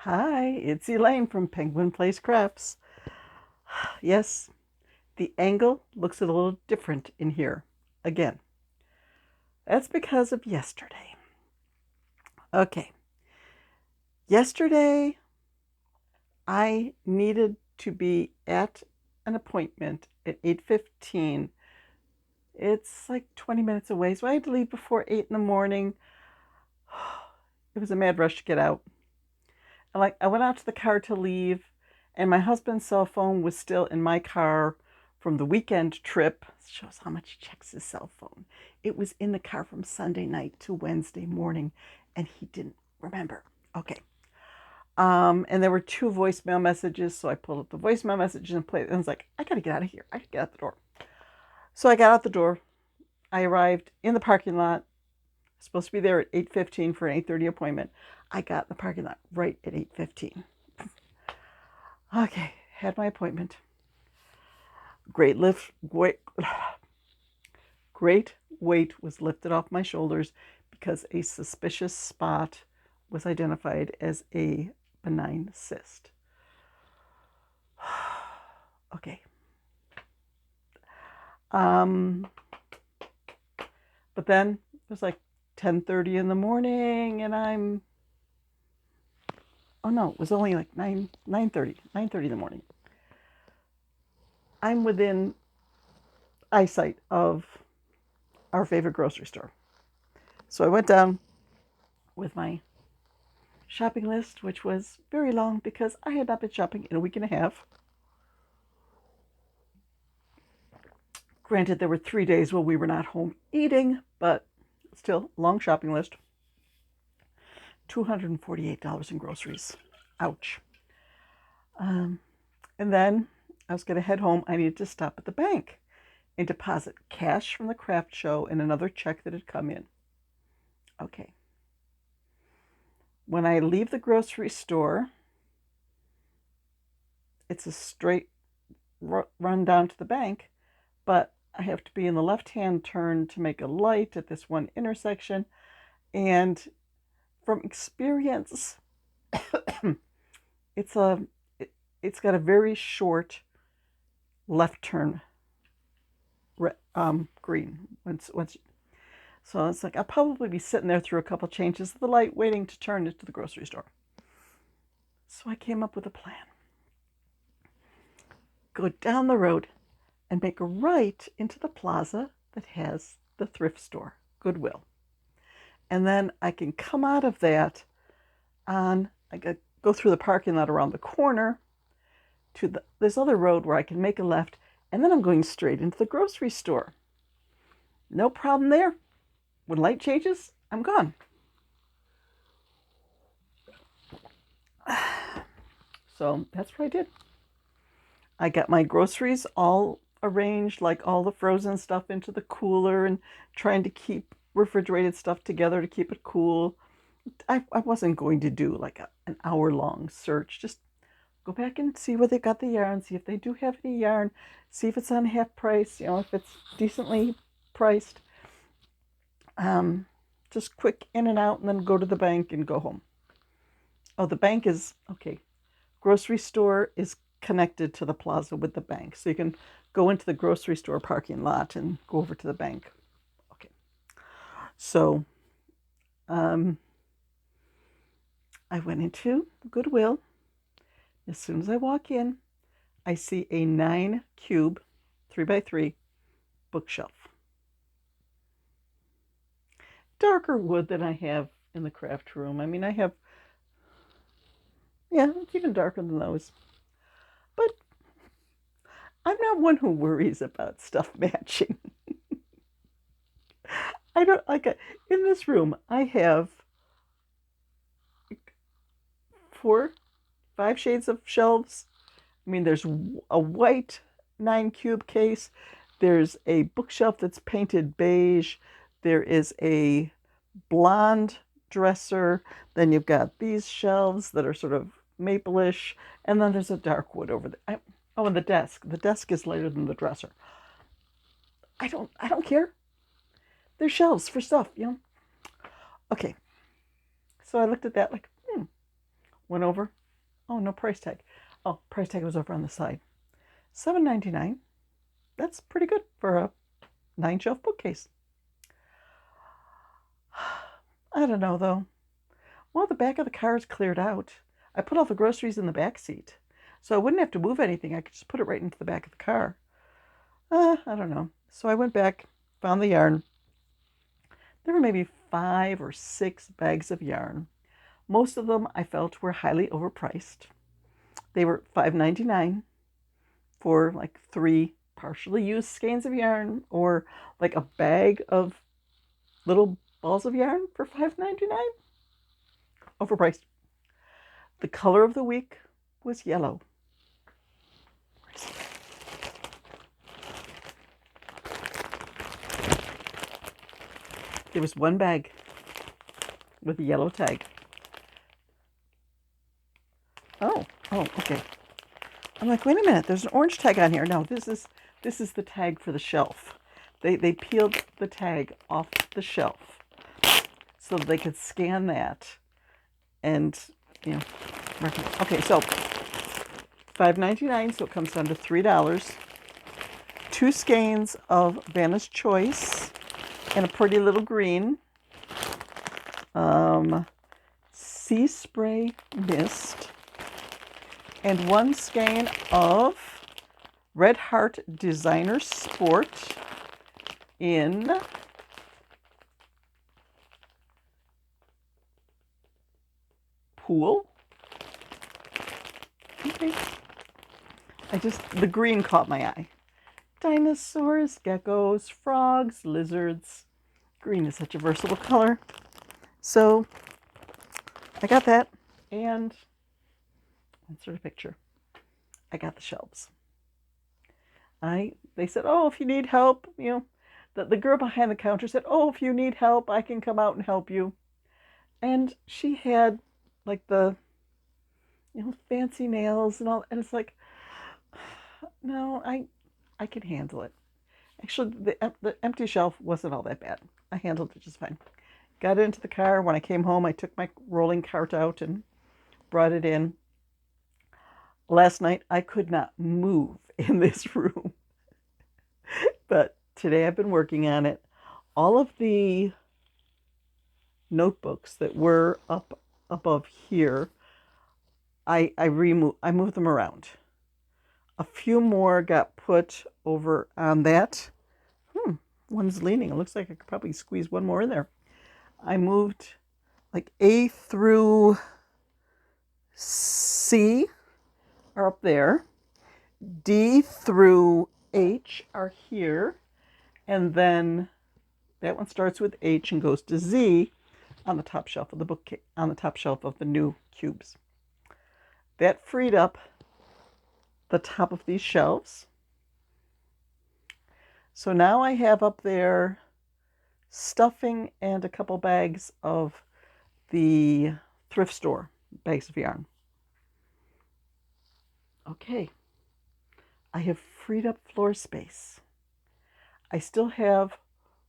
Hi, it's Elaine from Penguin Place Crafts. Yes, the angle looks a little different in here. Again, that's because of yesterday. Okay, yesterday I needed to be at an appointment at 8:15. It's like 20 minutes away, so I had to leave before 8 in the morning. It was a mad rush to get out. I went out to the car to leave, and my husband's cell phone was still in my car from the weekend trip. It shows how much he checks his cell phone. It was in the car from Sunday night to Wednesday morning, and he didn't remember. Okay. And there were two voicemail messages, so I pulled up the voicemail messages and played it. And I was like, I gotta get out of here. I gotta get out the door. So I got out the door. I arrived in the parking lot. Supposed to be there at 8:15 for an 8:30 appointment. I got in the parking lot right at 8:15. Okay, had my appointment. Great lift, great weight was lifted off my shoulders because a suspicious spot was identified as a benign cyst. Okay. But then it was like 10:30 in the morning, and oh no, it was only like 9:30 in the morning. I'm within eyesight of our favorite grocery store. So I went down with my shopping list, which was very long because I had not been shopping in a week and a half. Granted, there were 3 days where we were not home eating, but still, long shopping list. $248 in groceries. Ouch. Um, and then I was going to head home. I needed to stop at the bank and deposit cash from the craft show and another check that had come in. Okay. When I leave the grocery store, it's a straight run down to the bank, but I have to be in the left-hand turn to make a light at this one intersection. And from experience, it's a it's got a very short left turn green once. So it's like I'll probably be sitting there through a couple changes of the light, waiting to turn into the grocery store. So I came up with a plan. Go down the road and make a right into the plaza that has the thrift store, Goodwill. And then I can come out of that I go through the parking lot around the corner to this other road where I can make a left, and then I'm going straight into the grocery store. No problem there. When light changes, I'm gone. So that's what I did. I got my groceries all arranged, like all the frozen stuff into the cooler and trying to keep refrigerated stuff together to keep it cool. I wasn't going to do like an hour-long search. Just go back and see where they got the yarn, see if they do have any yarn, see if it's on half price, if it's decently priced. Just quick in and out and then go to the bank and go home. Oh, the bank is, okay, grocery store is connected to the plaza with the bank. So you can go into the grocery store parking lot and go over to the bank. Okay. So I went into Goodwill. As soon as I walk in, I see a 9-cube 3x3 bookshelf. Darker wood than I have in the craft room. I mean, I have, yeah, it's even darker than those. But I'm not one who worries about stuff matching. I don't like it. In this room, I have 5 shades of shelves. I mean, there's a white 9-cube case. There's a bookshelf that's painted beige. There is a blonde dresser. Then you've got these shelves that are sort of maple-ish. And then there's a dark wood over there. Oh, and the desk. The desk is lighter than the dresser. I don't care. They're shelves for stuff. Okay. So I looked at that like, Went over. Oh, no price tag. Oh, price tag was over on the side. $7.99. That's pretty good for a 9-shelf bookcase. I don't know, though. Well, the back of the car is cleared out. I put all the groceries in the back seat, so I wouldn't have to move anything. I could just put it right into the back of the car. I don't know. So I went back, found the yarn. There were maybe 5 or 6 bags of yarn. Most of them I felt were highly overpriced. They were $5.99 for like 3 partially used skeins of yarn, or like a bag of little balls of yarn for $5.99. Overpriced. The color of the week was yellow. There was one bag with a yellow tag. Oh, okay. I'm like, wait a minute, there's an orange tag on here. No, this is the tag for the shelf. They peeled the tag off the shelf so that they could scan that and, okay, so $5.99, so it comes down to $3. 2 skeins of Vanna's Choice and a pretty little green. Sea Spray Mist. And 1 skein of Red Heart Designer Sport in Pool. Okay. The green caught my eye. Dinosaurs, geckos, frogs, lizards. Green is such a versatile color. So I got that, and insert a picture. I got the shelves. They said, oh, if you need help, the girl behind the counter said, oh, if you need help, I can come out and help you. And she had like the, fancy nails and all, and it's like, no, I can handle it. Actually, the empty shelf wasn't all that bad. I handled it just fine. Got into the car. When I came home, I took my rolling cart out and brought it in. Last night, I could not move in this room. But today I've been working on it. All of the notebooks that were up above here, I moved them around. A few more got put over on that. One's leaning. It looks like I could probably squeeze one more in there. I moved like A through C are up there. D through H are here. And then that one starts with H and goes to Z on the top shelf of the bookcase, on the top shelf of the new cubes. That freed up the top of these shelves. So now I have up there stuffing and a couple bags of the thrift store bags of yarn. Okay, I have freed up floor space. I still have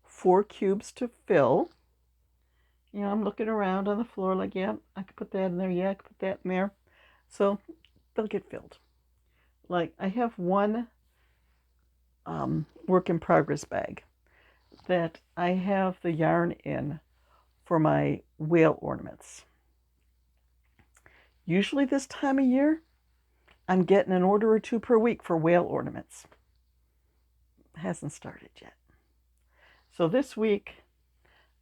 4 cubes to fill. I'm looking around on the floor like, yeah, I could put that in there. Yeah, I could put that in there. So they'll get filled. Like, I have one work in progress bag that I have the yarn in for my whale ornaments. Usually this time of year, I'm getting an order or 2 per week for whale ornaments. It hasn't started yet. So this week,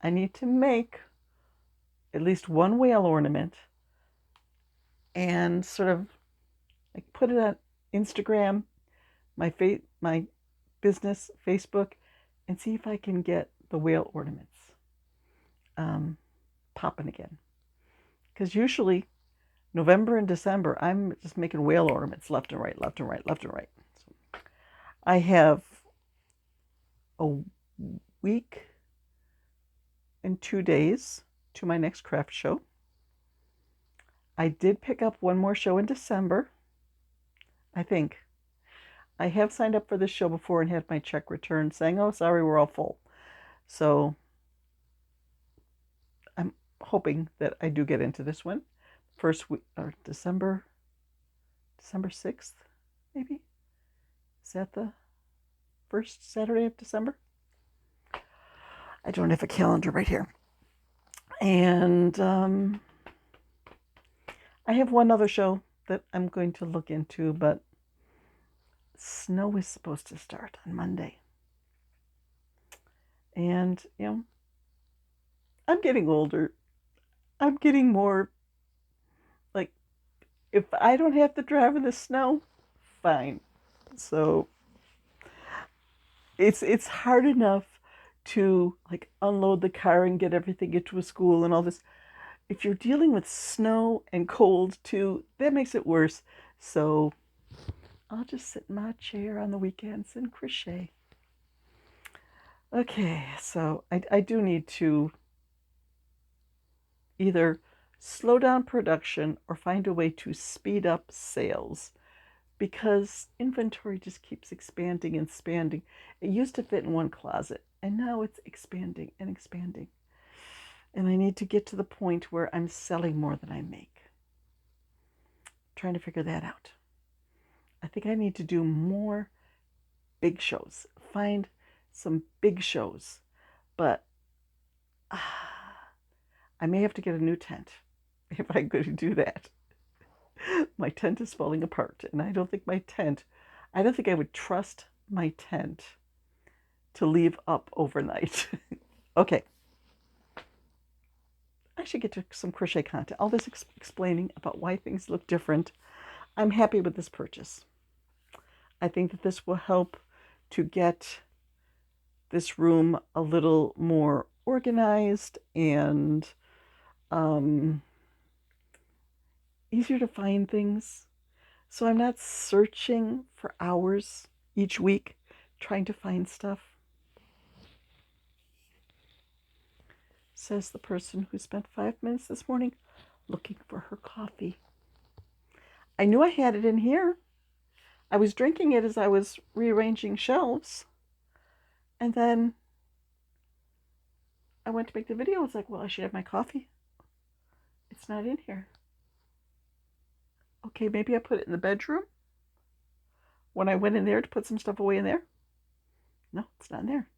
I need to make at least 1 whale ornament and sort of like put it on Instagram, my business Facebook, and see if I can get the whale ornaments popping again. Because usually November and December, I'm just making whale ornaments left and right, left and right, left and right. So I have a week and 2 days to my next craft show. I did pick up one more show in December, I think. I have signed up for this show before and had my check returned saying, oh, sorry, we're all full. So I'm hoping that I do get into this one. first week, or December 6th, maybe? Is that the first Saturday of December? I don't have a calendar right here. And I have one other show that I'm going to look into, but snow is supposed to start on Monday. And, I'm getting older. I'm getting more, like, if I don't have to drive in the snow, fine. So it's hard enough to, like, unload the car and get everything into a school and all this. If you're dealing with snow and cold too, that makes it worse. So I'll just sit in my chair on the weekends and crochet. Okay, so I do need to either slow down production or find a way to speed up sales, because inventory just keeps expanding and expanding. It used to fit in one closet, and now it's expanding and expanding. And I need to get to the point where I'm selling more than I make. Trying to figure that out. I think I need to do more big shows. Find some big shows. But I may have to get a new tent if I'm going to do that. My tent is falling apart, and I don't think I would trust my tent to leave up overnight. Okay. I should get to some crochet content. All this explaining about why things look different. I'm happy with this purchase. I think that this will help to get this room a little more organized and easier to find things. So I'm not searching for hours each week trying to find stuff. Says the person who spent 5 minutes this morning looking for her coffee. I knew I had it in here. I was drinking it as I was rearranging shelves. And then I went to make the video. I was like, well, I should have my coffee. It's not in here. Okay, maybe I put it in the bedroom when I went in there to put some stuff away in there. No, it's not in there.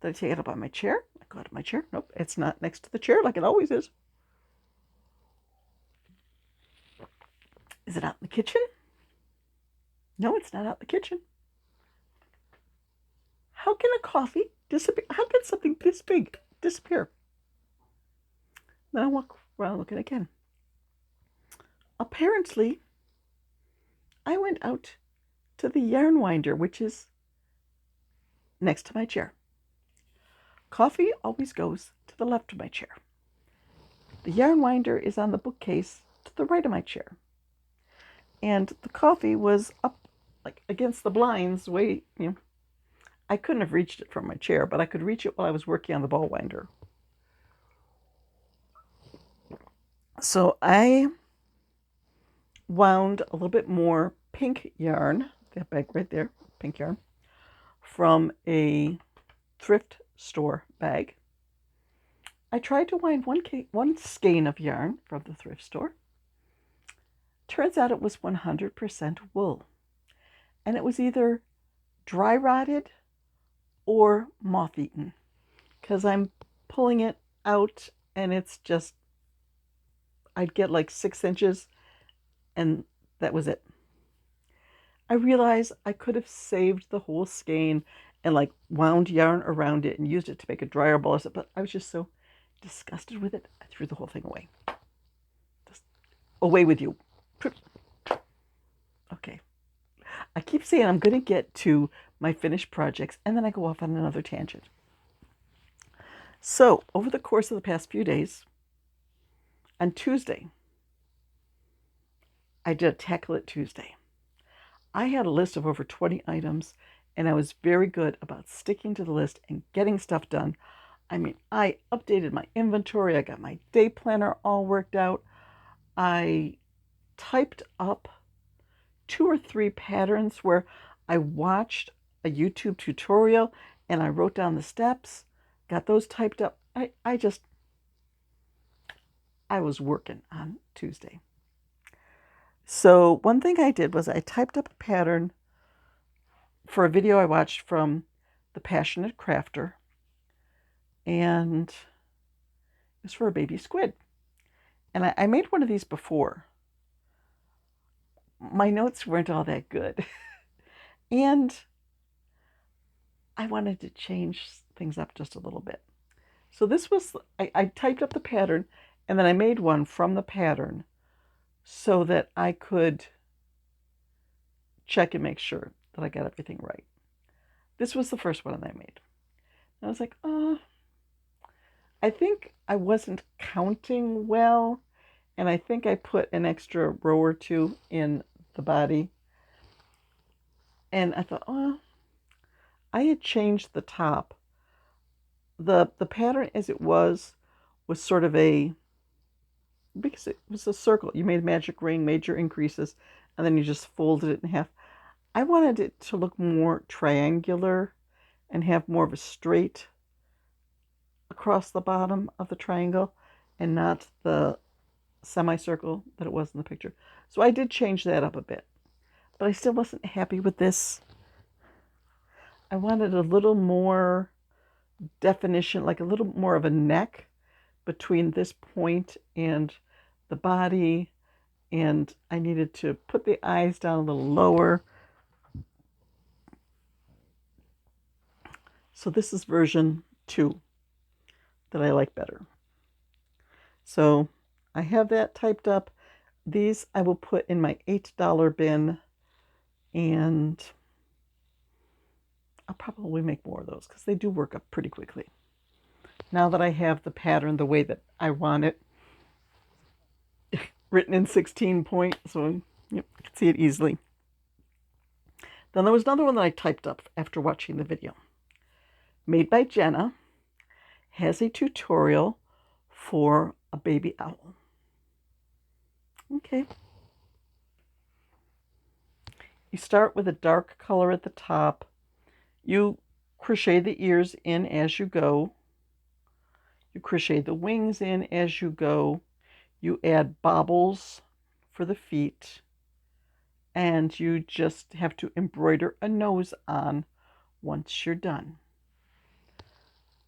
Did I take it up on my chair? I got it on my chair. Nope, it's not next to the chair like it always is. Is it out in the kitchen? No, it's not out in the kitchen. How can a coffee disappear? How can something this big disappear? Then I walk around looking again. Apparently, I went out to the yarn winder, which is next to my chair. Coffee always goes to the left of my chair. The yarn winder is on the bookcase to the right of my chair. And the coffee was up, like, against the blinds, way, I couldn't have reached it from my chair, but I could reach it while I was working on the ball winder. So I wound a little bit more pink yarn, that bag right there, pink yarn, from a thrift store bag. I tried to wind one skein of yarn from the thrift store. Turns out it was 100% wool. And it was either dry rotted or moth-eaten, because I'm pulling it out and it's just, I'd get like 6 inches and that was it. I realized I could have saved the whole skein and like wound yarn around it and used it to make a dryer ball, but I was just so disgusted with it, I threw the whole thing away. Just away with you. Okay. I keep saying I'm going to get to my finished projects, and then I go off on another tangent. So, over the course of the past few days, on Tuesday, I did a Tackle It Tuesday. I had a list of over 20 items, and I was very good about sticking to the list and getting stuff done. I mean, I updated my inventory. I got my day planner all worked out. I typed up 2 or 3 patterns where I watched a YouTube tutorial and I wrote down the steps, got those typed up. I was working on Tuesday. So one thing I did was I typed up a pattern for a video I watched from The Passionate Crafter, and it was for a baby squid. And I made one of these before. My notes weren't all that good. And I wanted to change things up just a little bit. So this was, I typed up the pattern, and then I made one from the pattern so that I could check and make sure that I got everything right. This was the first one that I made. And I was like, I think I wasn't counting well, and I think I put an extra row or two in the body. And I thought, I had changed the top. The pattern as it was sort of because it was a circle. You made a magic ring, made your increases, and then you just folded it in half. I wanted it to look more triangular and have more of a straight across the bottom of the triangle and not the semicircle that it was in the picture. So I did change that up a bit, but I still wasn't happy with this. I wanted a little more definition, like a little more of a neck between this point and the body, and I needed to put the eyes down a little lower. So this is version 2 that I like better. So I have that typed up. These I will put in my $8 bin, and I'll probably make more of those because they do work up pretty quickly. Now that I have the pattern the way that I want it, written in 16 point, so yep, I can see it easily. Then there was another one that I typed up after watching the video. Made by Jenna, has a tutorial for a baby owl. Okay. You start with a dark color at the top. You crochet the ears in as you go. You crochet the wings in as you go. You add bobbles for the feet. And you just have to embroider a nose on once you're done.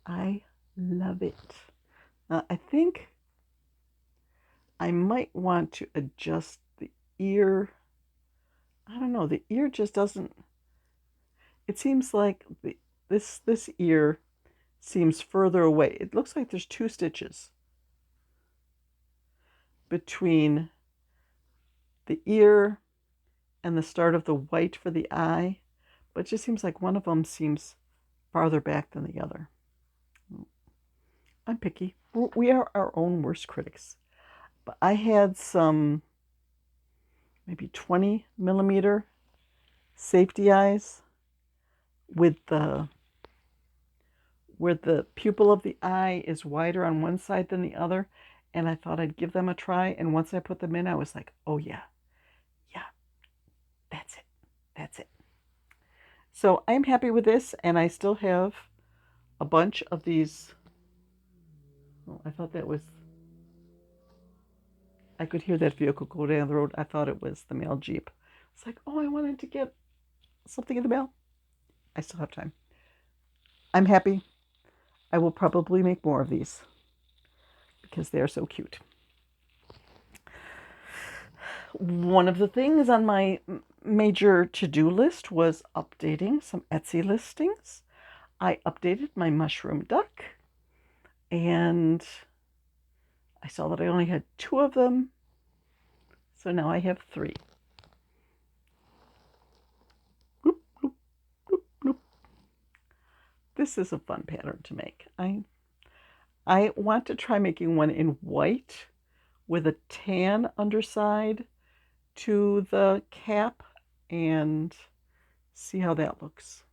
I love it. I think I might want to adjust the ear. I don't know, the ear just doesn't, it seems like this ear seems further away. It looks like there's 2 stitches between the ear and the start of the white for the eye, but it just seems like one of them seems farther back than the other. I'm picky. We are our own worst critics. But I had some maybe 20 millimeter safety eyes with where the pupil of the eye is wider on one side than the other, and I thought I'd give them a try. And once I put them in, I was like, oh yeah, that's it. So I'm happy with this, and I still have a bunch of these. Oh, I thought that was, I could hear that vehicle go down the road. I thought it was the mail Jeep. It's like, oh, I wanted to get something in the mail. I still have time. I'm happy. I will probably make more of these because they are so cute. One of the things on my major to-do list was updating some Etsy listings. I updated my mushroom duck, and I saw that I only had 2 of them, so now I have 3. Bloop, bloop, bloop, bloop. This is a fun pattern to make. I want to try making one in white with a tan underside to the cap and see how that looks,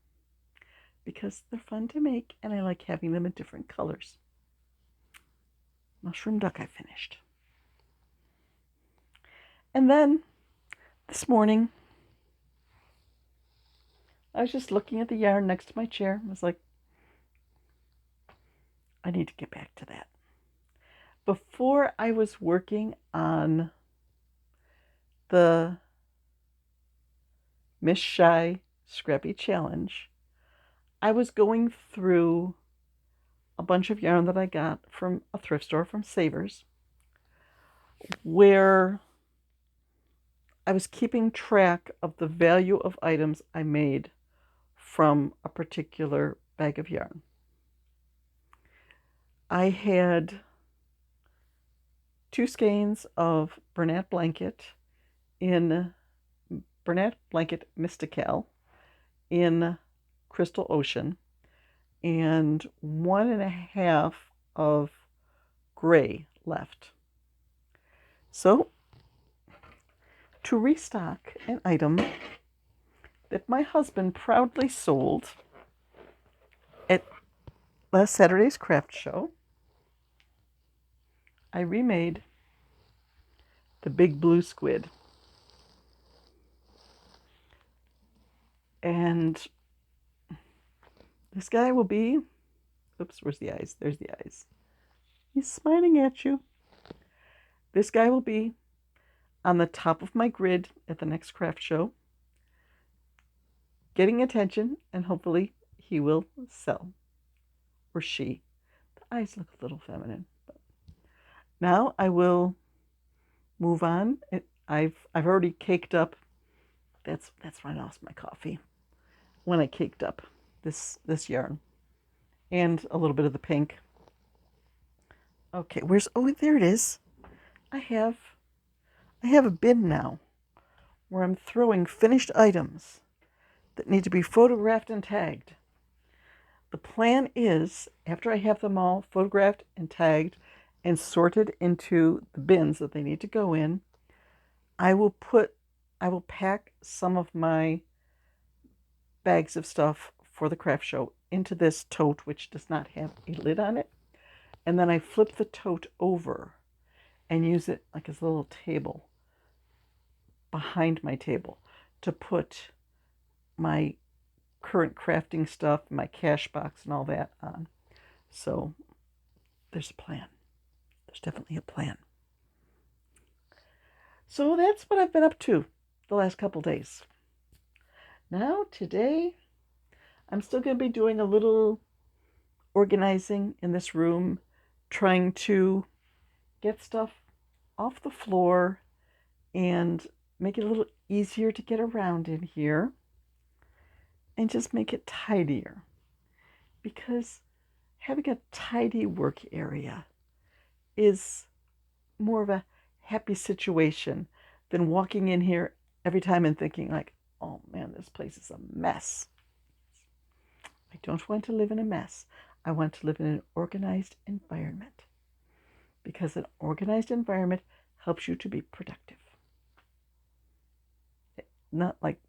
because they're fun to make and I like having them in different colors. Mushroom duck I finished. And then this morning I was just looking at the yarn next to my chair. I was like, I need to get back to that. before I was working on the Miss Shy Scrappy Challenge, I was going through a bunch of yarn that I got from a thrift store from Savers, where I was keeping track of the value of items I made from a particular bag of yarn. I had 2 skeins of Bernat Blanket in Bernat Blanket Mystical in Crystal Ocean, and 1.5 of gray left. So, to restock an item that my husband proudly sold at last Saturday's craft show, I remade the big blue squid. And this guy will be, oops, where's the eyes? There's the eyes. He's smiling at you. This guy will be on the top of my grid at the next craft show, getting attention, and hopefully he will sell. Or she. The eyes look a little feminine. But now I will move on. I've already caked up. That's when I lost my coffee. When I caked up this yarn. And a little bit of the pink. Okay, there it is. I have a bin now where I'm throwing finished items that need to be photographed and tagged. The plan is, after I have them all photographed and tagged and sorted into the bins that they need to go in, I will pack some of my bags of stuff for the craft show into this tote, which does not have a lid on it. And then I flip the tote over and use it like as a little table behind my table to put my current crafting stuff, my cash box and all that on. So there's a plan. There's definitely a plan. So that's what I've been up to the last couple days. Now today, I'm still going to be doing a little organizing in this room, trying to get stuff off the floor and make it a little easier to get around in here and just make it tidier, because having a tidy work area is more of a happy situation than walking in here every time and thinking like, oh man, this place is a mess. I don't want to live in a mess. I want to live in an organized environment, because an organized environment helps you to be productive. Not like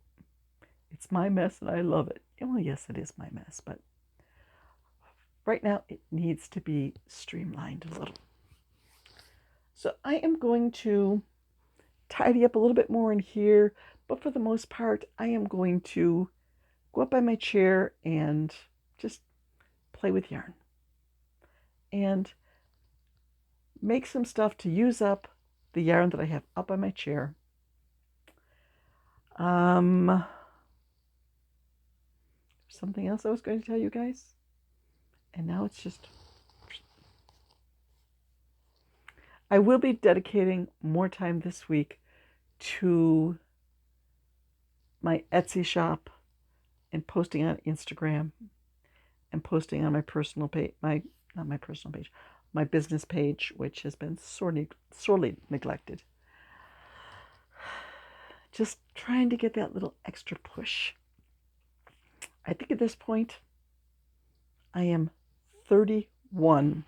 it's my mess and I love it. Well, yes, it is my mess, but right now it needs to be streamlined a little. So I am going to tidy up a little bit more in here, but for the most part, I am going to go up by my chair and just play with yarn and make some stuff to use up the yarn that I have up by my chair. Something else I was going to tell you guys, and now it's just, I will be dedicating more time this week to my Etsy shop and posting on Instagram and posting on my personal page, my business page, which has been sorely neglected. Just trying to get that little extra push. I think at this point, I am 31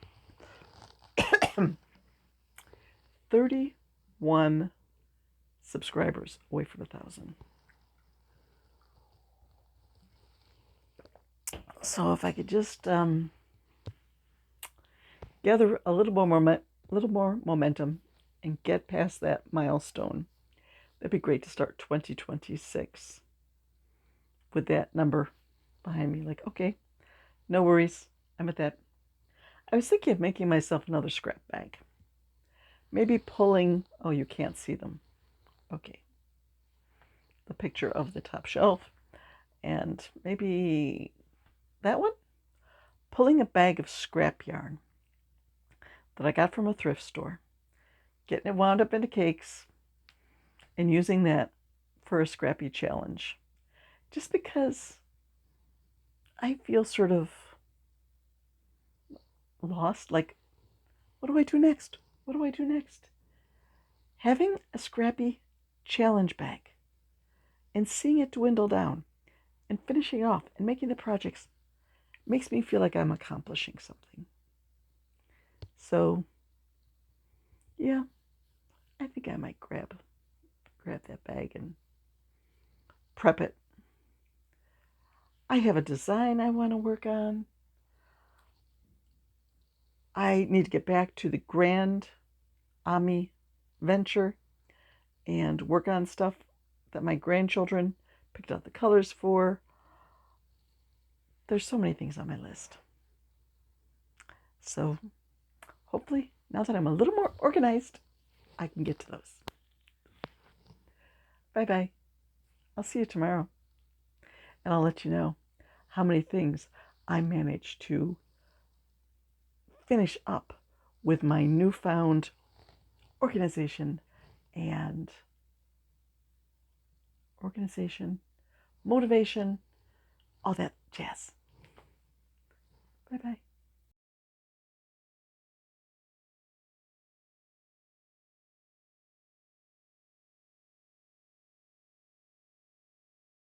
subscribers away from 1,000. So if I could just gather a little more momentum and get past that milestone, that'd be great to start 2026 with that number behind me. Like, okay, no worries, I'm at that. I was thinking of making myself another scrap bag. maybe pulling, oh, you can't see them. Okay. The picture of the top shelf. And maybe that one? Pulling a bag of scrap yarn that I got from a thrift store, getting it wound up into cakes, and using that for a scrappy challenge. Just because I feel sort of lost, like, what do I do next? What do I do next? Having a scrappy challenge bag and seeing it dwindle down and finishing off and making the projects makes me feel like I'm accomplishing something. So, yeah, I think I might grab that bag and prep it. I have a design I want to work on. I need to get back to the Grand Ami venture and work on stuff that my grandchildren picked out the colors for. There's so many things on my list. So hopefully, now that I'm a little more organized, I can get to those. Bye-bye. I'll see you tomorrow. And I'll let you know how many things I managed to finish up with my newfound organization, motivation, all that jazz. Bye-bye.